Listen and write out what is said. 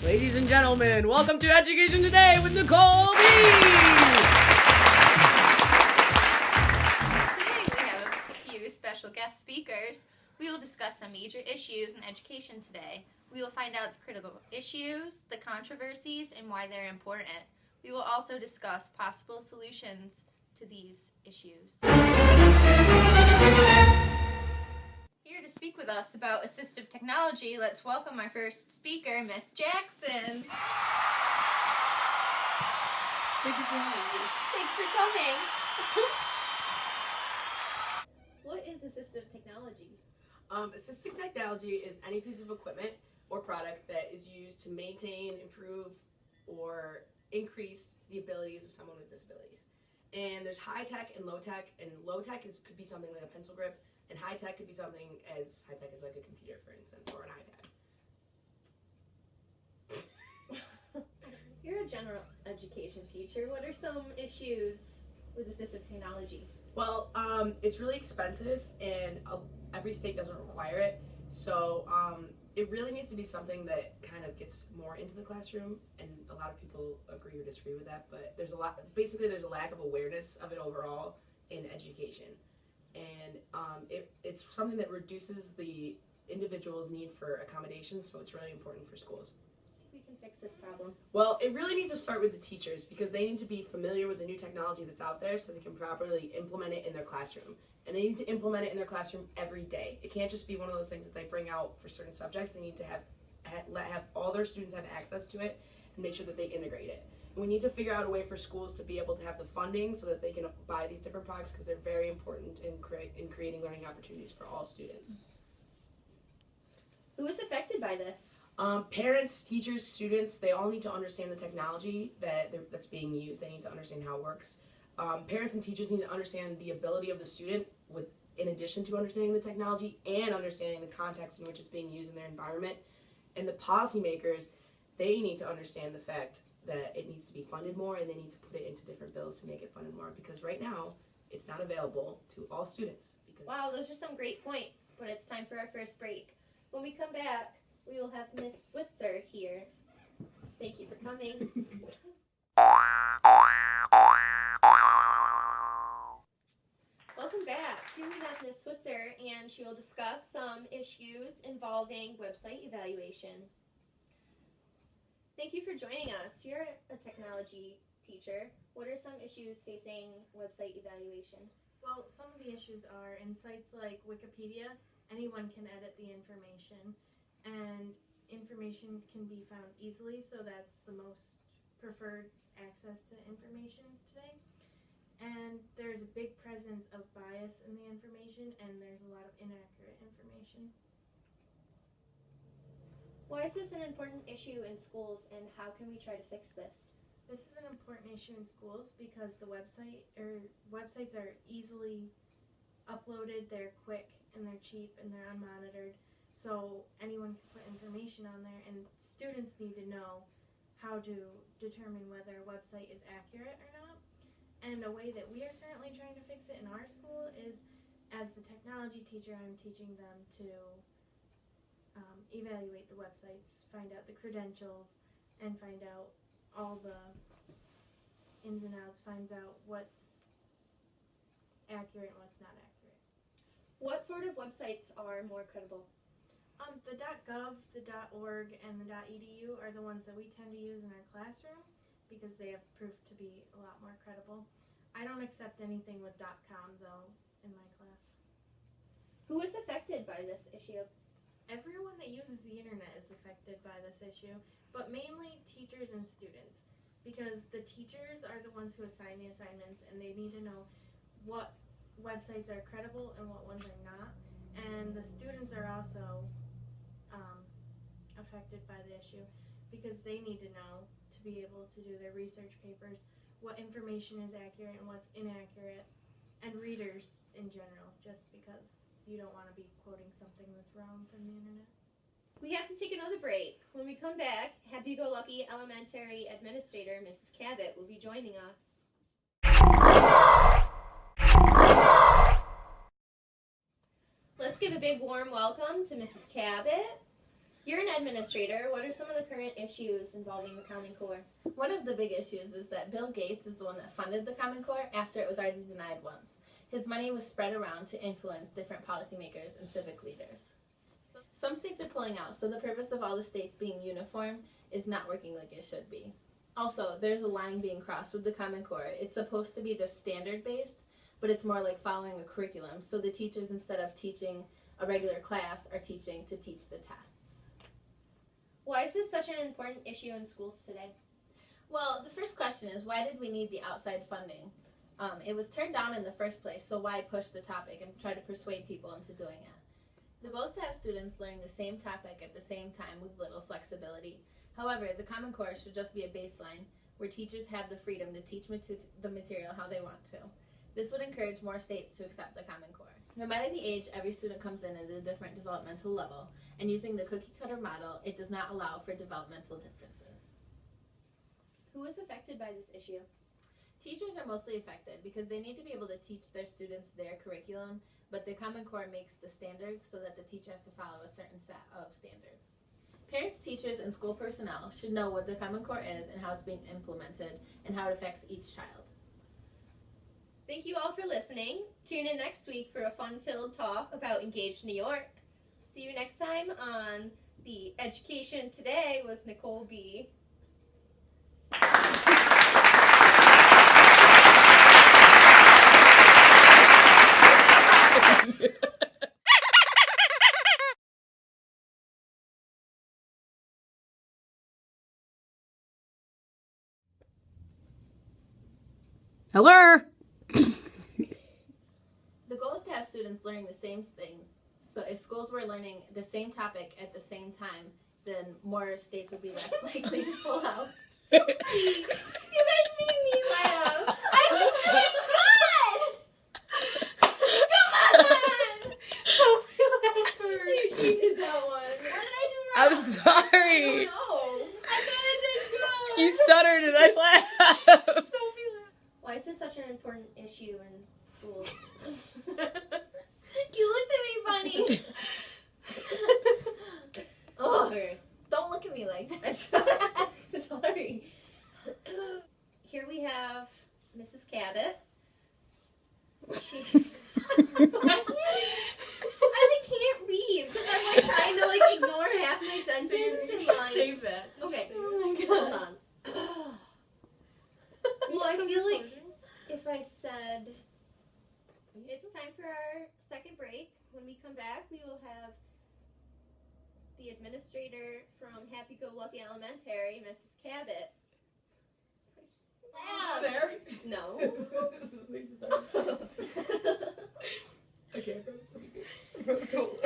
Ladies and gentlemen, welcome to Education Today with Nicole B. Today we have a few special guest speakers. We will discuss some major issues in education today. We will find out the critical issues, the controversies, and why they're important. We will also discuss possible solutions to these issues. Here to speak with us about assistive technology, let's welcome our first speaker, Miss Jackson. Thank you for having me. Thanks for coming. What is assistive technology? Assistive technology is any piece of equipment or product that is used to maintain, improve, or increase the abilities of someone with disabilities. And there's high tech and low tech, and low tech could be something like a pencil grip, and high tech could be something as high tech as like a computer, for instance, or an iPad. You're a general education teacher. What are some issues with assistive technology? Well, it's really expensive, and every state doesn't require it. So it really needs to be something that kind of gets more into the classroom, and a lot of people agree or disagree with that. But there's a lack of awareness of it overall in education, and it's something that reduces the individual's need for accommodations. So it's really important for schools. We can fix this problem. Well, it really needs to start with the teachers because they need to be familiar with the new technology that's out there so they can properly implement it in their classroom. And they need to implement it in their classroom every day. It can't just be one of those things that they bring out for certain subjects. They need to have all their students have access to it and make sure that they integrate it. And we need to figure out a way for schools to be able to have the funding so that they can buy these different products because they're very important in creating learning opportunities for all students. Who is affected by this? Parents, teachers, students, they all need to understand the technology that's being used. They need to understand how it works. Parents and teachers need to understand the ability of the student in addition to understanding the technology and understanding the context in which it's being used in their environment. And the policymakers, they need to understand the fact that it needs to be funded more and they need to put it into different bills to make it funded more because right now it's not available to all students. Wow, those are some great points, but it's time for our first break. When we come back, we will have Miss Switzer here. Thank you for coming. Welcome back. Here we have Ms. Switzer, and she will discuss some issues involving website evaluation. Thank you for joining us. You're a technology teacher. What are some issues facing website evaluation? Well, some of the issues are in sites like Wikipedia, anyone can edit the information, and information can be found easily, so that's the most preferred access to information today. And there's a big presence of bias in the information, and there's a lot of inaccurate information. Why is this an important issue in schools, and how can we try to fix this? This is an important issue in schools because the websites are easily uploaded, they're quick, and they're cheap, and they're unmonitored. So anyone can put information on there, and students need to know how to determine whether a website is accurate or not. And a way that we are currently trying to fix it in our school is, as the technology teacher, I'm teaching them to evaluate the websites, find out the credentials, and find out all the ins and outs, finds out what's accurate and what's not accurate. What sort of websites are more credible? The .gov, the .org, and the .edu are the ones that we tend to use in our classroom because they have proved to be a lot more credible. I don't accept anything with .com though in my class. Who is affected by this issue? Everyone that uses the internet is affected by this issue, but mainly teachers and students because the teachers are the ones who assign the assignments and they need to know what websites are credible and what ones are not. And the students are also affected by the issue because they need to know to be able to do their research papers what information is accurate and what's inaccurate, and readers in general, just because you don't want to be quoting something that's wrong from the internet. We have to take another break. When we come back, Happy-Go-Lucky Elementary Administrator Mrs. Cabot will be joining us. Let's give a big warm welcome to Mrs. Cabot. You're an administrator. What are some of the current issues involving the Common Core? One of the big issues is that Bill Gates is the one that funded the Common Core after it was already denied once. His money was spread around to influence different policymakers and civic leaders. Some states are pulling out, so the purpose of all the states being uniform is not working like it should be. Also, there's a line being crossed with the Common Core. It's supposed to be just standard-based, but it's more like following a curriculum, so the teachers, instead of teaching a regular class, are teaching to teach the tests. Why is this such an important issue in schools today? Well, the first question is, why did we need the outside funding? It was turned down in the first place, so why push the topic and try to persuade people into doing it? The goal is to have students learning the same topic at the same time with little flexibility. However, the Common Core should just be a baseline where teachers have the freedom to teach the material how they want to. This would encourage more states to accept the Common Core. No matter the age, every student comes in at a different developmental level, and using the cookie-cutter model, it does not allow for developmental differences. Who is affected by this issue? Teachers are mostly affected because they need to be able to teach their students their curriculum, but the Common Core makes the standards so that the teacher has to follow a certain set of standards. Parents, teachers, and school personnel should know what the Common Core is and how it's being implemented and how it affects each child. Thank you all for listening. Tune in next week for a fun-filled talk about Engaged New York. See you next time on the Education Today with Nicole B. Hello. The goal is to have students learning the same things. So if schools were learning the same topic at the same time, then more states would be less likely to pull out. You guys made me laugh. I was doing good. Come on. You cheated that one. What did I do wrong? I'm sorry. No. I thought I did good. You stuttered and I laughed. Why is this such an important issue in schools? You looked at me funny. Oh, Okay. don't look at me like that. I'm sorry. Here we have Mrs. Cabot. I can't read because I'm like trying to ignore half my sentence and Save that. Okay, Oh my hold god. on. Well, I feel like if I said it's time for our second break, when we come back, we will have the administrator from Happy Go Lucky Elementary, Mrs. Cabot. Laugh. There. No. This is the start. Okay, so